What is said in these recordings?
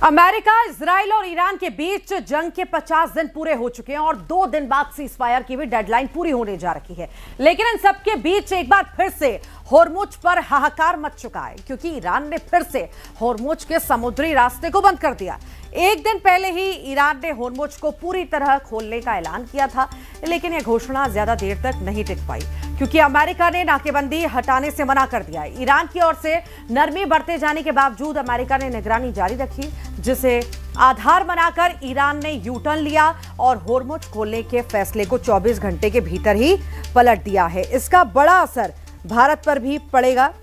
America, Israel और Iran के बीच जंग के 50 दिन पूरे हो चुके हैं और 2 दिन बाद सीजफायर की भी डेडलाइन पूरी होने जा रही है। लेकिन इन सबके बीच एक बार फिर से होर्मुज पर हाहाकार मच चुका है, क्योंकि ईरान ने फिर से होर्मुज के समुद्री रास्ते को बंद कर दिया। एक दिन पहले ही ईरान ने होर्मुज को पूरी तरह खोलने का ऐलान किया था, लेकिन यह घोषणा ज्यादा देर तक नहीं टिक पाई, क्योंकि अमेरिका ने नाकेबंदी हटाने से मना कर दिया। ईरान की ओर से नरमी बढ़ते जाने के बावजूद अमेरिका ने निगरानी जारी रखी, जिसे आधार बनाकर ईरान ने यू टर्न लिया और होर्मुज खोलने के फैसले को 24 घंटे के भीतर ही पलट दिया है। इसका बड़ा असर भारत पर भी पड़ेगा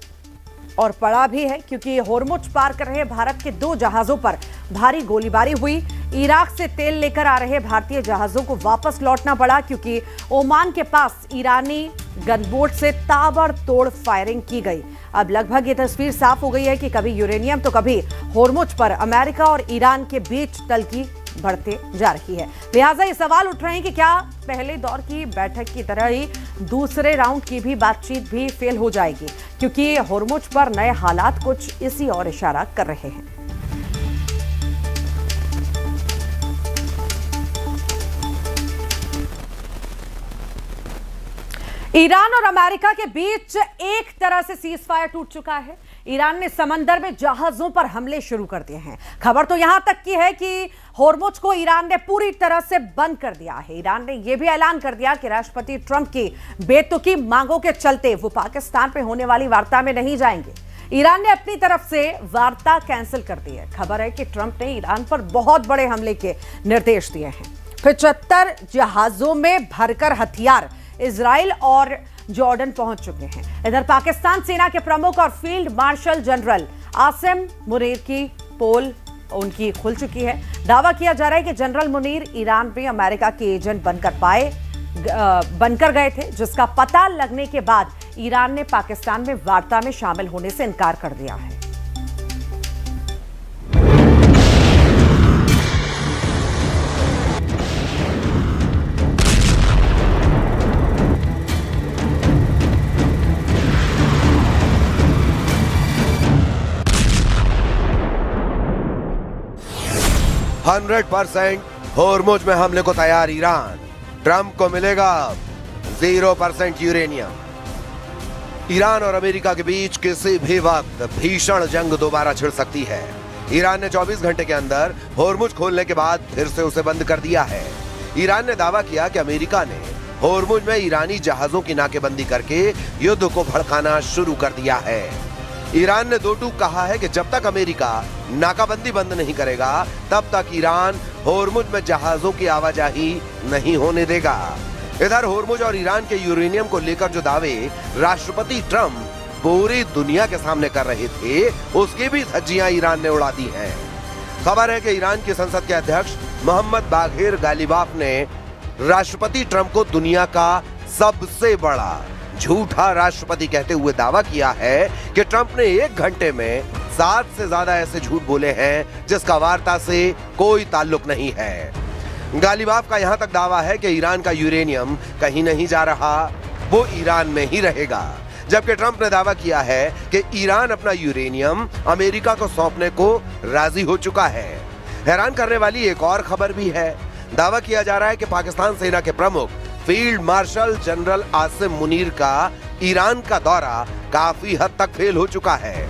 और पड़ा भी है, क्योंकि होर्मुज पार कर रहे भारत के 2 जहाजों पर भारी गोलीबारी हुई। इराक से तेल लेकर आ रहे भारतीय जहाजों को वापस लौटना पड़ा, क्योंकि ओमान के पास ईरानी गनबोट से ताबड़तोड़ फायरिंग की गई। अब लगभग ये तस्वीर साफ हो गई है कि कभी यूरेनियम तो कभी होर्मुज पर अमेरिका और ईरान के बीच तल्खी बढ़ते जा रही है। लिहाजा ये सवाल उठ रहे हैं कि क्या पहले दौर की बैठक की तरह ही दूसरे राउंड की भी बातचीत भी फेल हो जाएगी, क्योंकि होर्मुज पर नए हालात कुछ इसी और इशारा कर रहे हैं। ईरान और अमेरिका के बीच एक तरह से सीज फायर टूट चुका है। ईरान ने समंदर में जहाजों पर हमले शुरू कर दिए हैं। खबर तो यहां तक की है कि होर्मुज को ईरान ने पूरी तरह से बंद कर दिया है। ईरान ने यह भी ऐलान कर दिया कि राष्ट्रपति ट्रंप की बेतुकी मांगों के चलते वो पाकिस्तान में होने वाली वार्ता में नहीं जाएंगे। ईरान ने अपनी तरफ से वार्ता कैंसिल कर दी है। खबर है कि ट्रंप ने ईरान पर बहुत बड़े हमले के निर्देश दिए हैं। 75 जहाजों में भरकर हथियार इजराइल और जॉर्डन पहुंच चुके हैं। इधर पाकिस्तान सेना के प्रमुख और field marshal general Asim Munir की पोल उनकी खुल चुकी है। दावा किया जा रहा है कि जनरल मुनीर ईरान में अमेरिका के एजेंट बनकर गए थे, जिसका पता लगने के बाद ईरान ने पाकिस्तान में वार्ता में शामिल होने से इनकार कर दिया है। %100% होर्मुज में हमले को तैयार ईरान। ट्रंप को मिलेगा 0% यूरेनियम। ईरान और अमेरिका के बीच किसी भी वक्त भीषण जंग दोबारा छिड़ सकती है। ईरान ने 24 घंटे के अंदर होर्मुज खोलने के बाद फिर से उसे बंद कर दिया है। ईरान ने दावा किया कि अमेरिका ने होर्मुज में ईरानी जहाजों की नाकेबंदी करके युद्ध को भड़काना शुरू कर दिया है। ईरान ने 2 टूक कहा है कि जब तक अमेरिका नाकाबंदी बंद नहीं करेगा, तब तक ईरान होर्मुज में जहाजों की आवाजाही नहीं होने देगा। इधर होर्मुज और ईरान के यूरेनियम को लेकर जो दावे राष्ट्रपति ट्रंप पूरी दुनिया के सामने कर रहे थे, उसकी भी धज्जियां ईरान ने उड़ा दी हैं। खबर है कि ईरान की संसद के अध्यक्ष मोहम्मद बाघिर गालिबाफ ने राष्ट्रपति ट्रंप को दुनिया का सबसे बड़ा झूठा राष्ट्रपति कहते हुए दावा किया है कि ट्रंप ने 1 घंटे में 7 से ज्यादा ऐसे झूठ बोले हैं जिसका वार्ता से कोई ताल्लुक नहीं है। गालिबाफ का यहां तक दावा है कि ईरान का यूरेनियम कहीं नहीं जा रहा, वो ईरान में ही रहेगा। जबकि ट्रंप ने दावा किया है कि ईरान अपना यूरेनियम अमेरिका को सौंपने को राजी हो चुका है। हैरान करने वाली एक और खबर भी है। दावा किया जा रहा है कि पाकिस्तान सेना के प्रमुख field marshal general Asim Munir का ईरान का दौरा काफी हद तक फेल हो चुका है।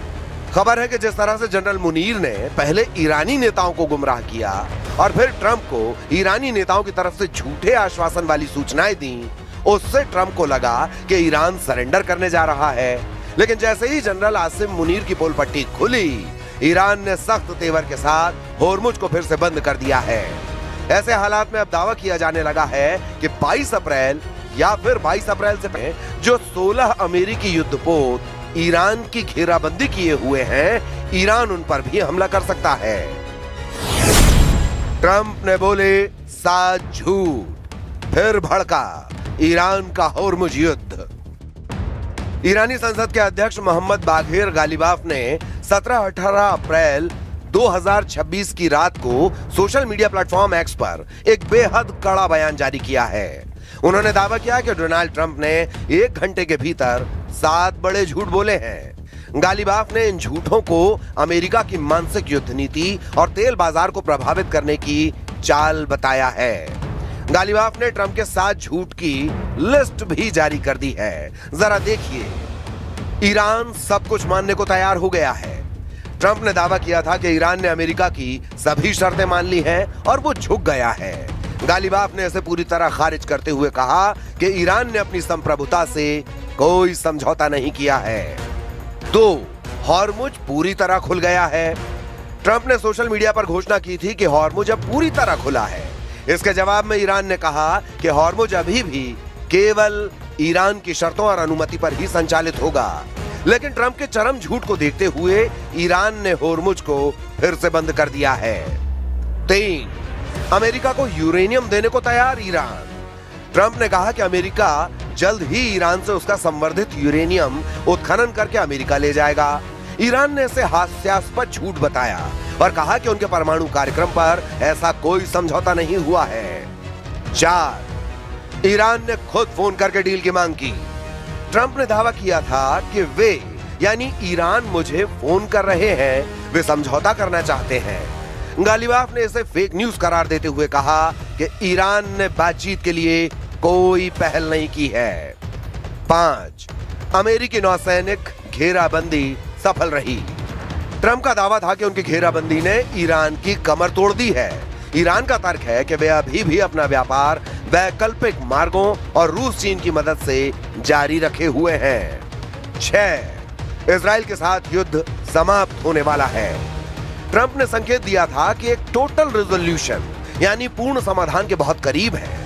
खबर है कि जिस तरह से जनरल मुनीर ने पहले ईरानी नेताओं को गुमराह किया और फिर ट्रंप को ईरानी नेताओं की तरफ से झूठे आश्वासन वाली सूचनाएं दी, उससे ट्रंप को लगा कि ईरान सरेंडर करने जा रहा है। लेकिन जैसे ही जनरल आसिम मुनीर की पोल पट्टी खुली, ईरान ने सख्त तेवर के साथ होर्मुज को फिर से बंद कर दिया है। ऐसे हालात में अब दावा किया जाने लगा है कि 22 अप्रैल या फिर 22 अप्रैल से पहले जो 16 अमेरिकी युद्धपोत ईरान की घेराबंदी किए हुए हैं, ईरान उन पर भी हमला कर सकता है। ट्रंप ने बोले 7 झूठ, फिर भड़का ईरान का होर्मुज युद्ध। ईरानी संसद के अध्यक्ष मोहम्मद बाघिर गालिबाफ ने 17-18 अप्रैल 2026 की रात को सोशल मीडिया प्लेटफॉर्म एक्स पर एक बेहद कड़ा बयान जारी किया है। उन्होंने दावा किया कि डोनाल्ड ट्रंप ने 1 घंटे के भीतर 7 बड़े झूठ बोले हैं। गालिबाफ ने इन झूठों को अमेरिका की मानसिक युद्ध नीति और तेल बाजार को प्रभावित करने की चाल बताया है। गालिबाफ ने ट्रंप के साथ झूठ की लिस्ट भी जारी कर दी है। जरा देखिए, ईरान सब कुछ मानने को तैयार हो गया है। ट्रंप ने दावा किया था कि ईरान ने अमेरिका की सभी शर्तें मान ली हैं और वो झुक गया है। गालिबाफ ने इसे पूरी तरह खारिज करते हुए कहा कि ईरान ने अपनी संप्रभुता से कोई समझौता नहीं किया है। तो हॉर्मुज पूरी तरह खुल गया है। ट्रंप ने सोशल मीडिया पर घोषणा की थी कि हॉर्मुज अब पूरी तरह खुला है। इसके जवाब में ईरान ने कहा कि हॉर्मुज अभी भी केवल ईरान की शर्तों और अनुमति पर ही संचालित होगा। लेकिन ट्रंप के चरम झूठ को देखते हुए ईरान ने हॉर्मुज को फिर से बंद कर दिया है। 3, अमेरिका को यूरेनियम देने को तैयार ईरान। ट्रंप ने कहा कि अमेरिका जल्द ही ईरान से उसका संवर्धित यूरेनियम उत्खनन करके अमेरिका ले जाएगा। ईरान ने इसे हास्यास्पद झूठ बताया और कहा कि उनके परमाणु कार्यक्रम पर ऐसा कोई समझौता नहीं हुआ है। 4, ईरान ने खुद फोन करके डील की मांग की। ट्रंप ने दावा किया था कि वे यानी ईरान मुझे फोन कर रहे हैं, वे समझौता करना चाहते हैं। गालिबाफ ने इसे फेक न्यूज करार देते हुए कहा कि ईरान ने बातचीत के लिए कोई पहल नहीं की है। 5, अमेरिकी नौसैनिक घेराबंदी सफल रही। ट्रंप का दावा था कि उनकी घेराबंदी ने ईरान की कमर तोड़ दी है। ईरान का तर्क है कि वे अभी भी अपना व्यापार वैकल्पिक मार्गों और रूस चीन की मदद से जारी रखे हुए हैं। 6, इजराइल के साथ युद्ध समाप्त होने वाला है। ट्रंप ने संकेत दिया था कि एक टोटल रिजोल्यूशन यानी पूर्ण समाधान के बहुत करीब है।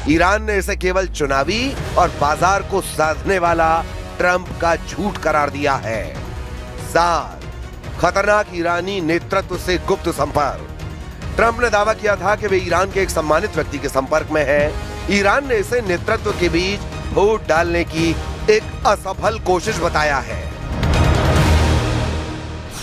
ईरान ने इसे केवल चुनावी और बाजार को साधने वाला ट्रंप का झूठ करार दिया है। 7, खतरनाक ईरानी नेतृत्व से गुप्त संपर्क। ट्रंप ने दावा किया था कि वे ईरान के एक सम्मानित व्यक्ति के संपर्क में हैं। ईरान ने इसे नेतृत्व के बीच फूट डालने की एक असफल कोशिश बताया है।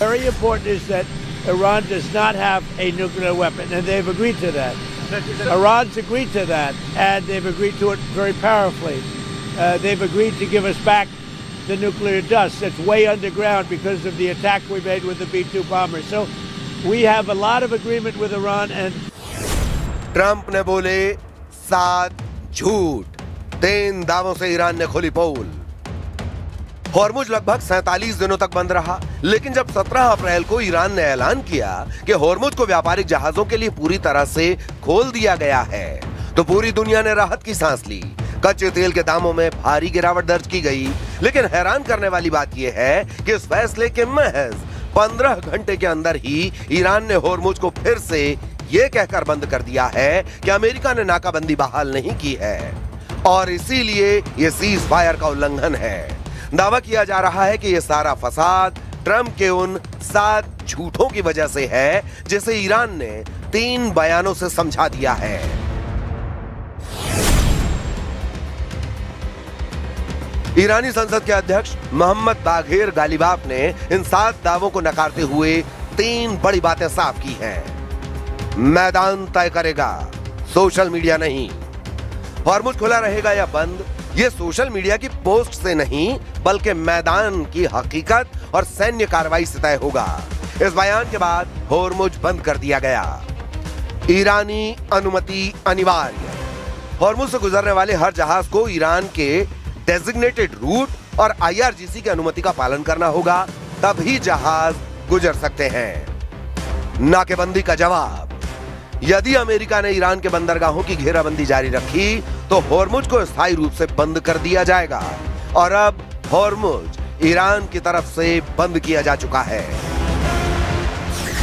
Very important is that Iran does not have a nuclear weapon, and they've agreed to that. Iran's agreed to that, and they've agreed to it very powerfully. They've agreed to give us back the nuclear dust that's way underground because of the attack we made with the B-2 bomber. So we have a lot of agreement with Iran. And Trump ने बोले 7 झूठ, 3 दावों से Iran ने खोली पोल। Hormuz लगभग 47 दिनों तक बंद रहा, लेकिन जब 17 अप्रैल को ईरान ने ऐलान किया कि हॉर्मुज को व्यापारिक जहाजों के लिए पूरी तरह से खोल दिया गया है, तो पूरी दुनिया ने राहत की सांस ली। कच्चे तेल के दामों में भारी गिरावट दर्ज की गई। लेकिन हैरान करने वाली बात यह है कि इस फैसले के महज 15 घंटे के अंदर ही ईरान ने हॉर्मुज को फिर से यह कहकर बंद कर दिया है कि अमेरिका ने नाकाबंदी बहाल नहीं की है और इसीलिए यह सीज फायर का उल्लंघन है। दावा किया जा रहा है कि यह सारा फसाद ट्रंप के उन 7 झूठों की वजह से है, जिसे ईरान ने 3 बयानों से समझा दिया है। ईरानी संसद के अध्यक्ष मोहम्मद बाघेर गालिबाफ ने इन 7 दावों को नकारते हुए 3 बड़ी बातें साफ की हैं। मैदान तय करेगा, सोशल मीडिया नहीं। हॉर्मुज खुला रहेगा या बंद, ये सोशल मीडिया की पोस्ट से नहीं बल्कि मैदान की हकीकत और सैन्य कार्रवाई से तय होगा। इस बयान के बाद हॉर्मुज बंद कर दिया गया। ईरानी अनुमति अनिवार्य। हॉर्मुज से गुजरने वाले हर जहाज को ईरान के डेजिग्नेटेड रूट और IRGC की अनुमति का पालन करना होगा, तभी जहाज गुजर सकते हैं। नाकेबंदी का जवाब, यदि अमेरिका ने ईरान के बंदरगाहों की घेराबंदी जारी रखी तो हॉर्मुज को स्थायी रूप से बंद कर दिया जाएगा और अब हॉर्मुज ईरान की तरफ से बंद किया जा चुका है।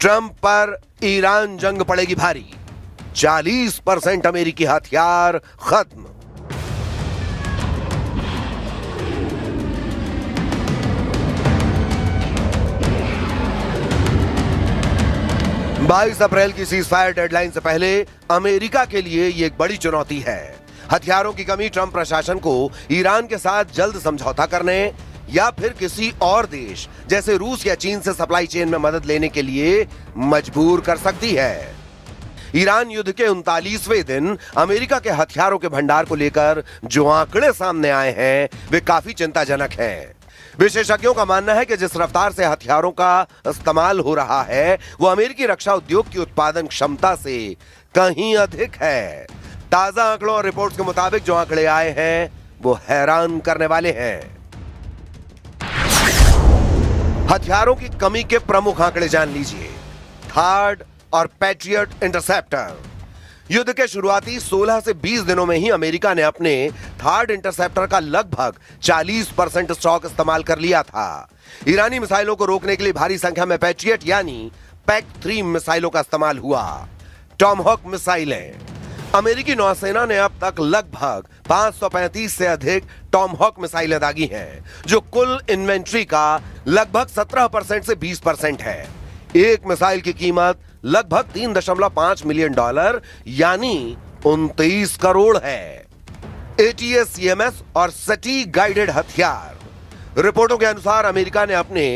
ट्रंप पर ईरान जंग पड़ेगी भारी, 40% अमेरिकी हथियार खत्म। बाईस अप्रैल की सीज फायर डेडलाइन से पहले अमेरिका के लिए ये एक बड़ी चुनौती है। हथियारों की कमी ट्रंप प्रशासन को ईरान के साथ जल्द समझौता करने या फिर किसी और देश जैसे रूस या चीन से सप्लाई चेन में मदद लेने के लिए मजबूर कर सकती है। ईरान युद्ध के 39वें दिन अमेरिका के हथियारों के भंडार को लेकर जो आंकड़े सामने आए हैं वे काफी चिंताजनक हैं। विशेषज्ञों का मानना है कि जिस रफ्तार से हथियारों का इस्तेमाल हो रहा है वो अमेरिकी रक्षा उद्योग की उत्पादन क्षमता से कहीं अधिक है। ताजा आंकड़ों और रिपोर्ट्स के मुताबिक जो आंकड़े आए हैं वो हैरान करने वाले हैं। हथियारों की कमी के प्रमुख आंकड़े जान लीजिए। थार्ड और पैट्रियट इंटरसेप्टर। युद्ध के शुरुआती 16 से 20 दिनों में ही अमेरिका ने अपने थार्ड इंटरसेप्टर का लगभग 40% स्टॉक इस्तेमाल कर लिया था। ईरानी मिसाइलों को रोकने के लिए भारी संख्या में पैट्रियट यानी PAC-3 मिसाइलों का इस्तेमाल हुआ। टॉमहॉक मिसाइलें। अमेरिकी नौसेना ने अब तक लगभग 535 से अधिक टॉमहॉक मिसाइलें दागी हैं, जो कुल इन्वेंट्री का लगभग 17% से 20% है। एक मिसाइल की कीमत लगभग $3.5 मिलियन यानी 29 करोड़ है। ATACMS और सटीक गाइडेड हथियार। रिपोर्टों के अनुसार अमेरिका ने अपने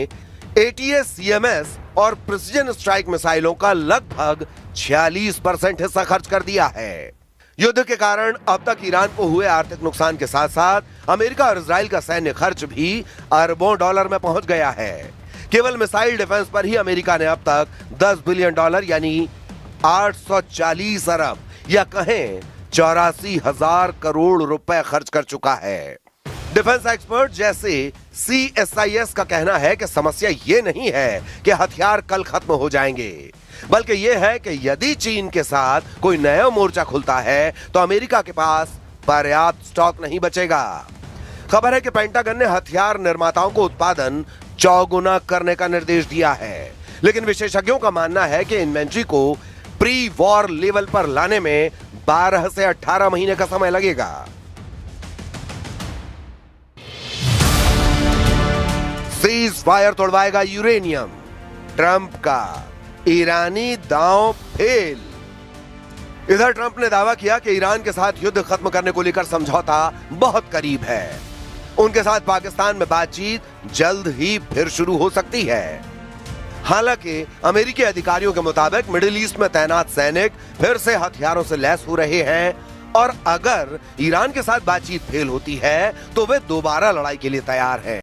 ATACMS और प्रिसिजन स्ट्राइक मिसाइलों का लगभग 46% हिस्सा खर्च कर दिया है। युद्ध के कारण अब तक ईरान को हुए आर्थिक नुकसान के साथ साथ अमेरिका और इजराइल का सैन्य खर्च भी अरबों डॉलर में पहुंच गया है। केवल मिसाइल डिफेंस पर ही अमेरिका ने अब तक $10 बिलियन यानी 840 अरब या कहें 84,000 करोड़ रुपए खर्च कर चुका है। डिफेंस एक्सपर्ट जैसे CSIS का कहना है कि समस्या ये नहीं है कि हथियार कल खत्म हो जाएंगे, बल्कि यह है कि यदि चीन के साथ कोई नया मोर्चा खुलता है तो अमेरिका के पास पर्याप्त स्टॉक नहीं बचेगा। खबर है कि पेंटागन ने हथियार निर्माताओं को उत्पादन चौगुना करने का निर्देश दिया है, लेकिन विशेषज्ञों का मानना है कि इन्वेंट्री को प्री वॉर लेवल पर लाने में 12 से 18 महीने का समय लगेगा। सीज फायर तोड़वाएगा यूरेनियम, ट्रंप का ईरानी दांव फेल। इधर ट्रंप ने दावा किया कि ईरान के साथ युद्ध खत्म करने को लेकर समझौता बहुत करीब है। उनके साथ पाकिस्तान में बातचीत जल्द ही फिर शुरू हो सकती है। हालांकि अमेरिकी अधिकारियों के मुताबिक मिडिल ईस्ट में तैनात सैनिक फिर से हथियारों से लैस हो रहे हैं और अगर ईरान के साथ बातचीत फेल होती है तो वे दोबारा लड़ाई के लिए तैयार हैं।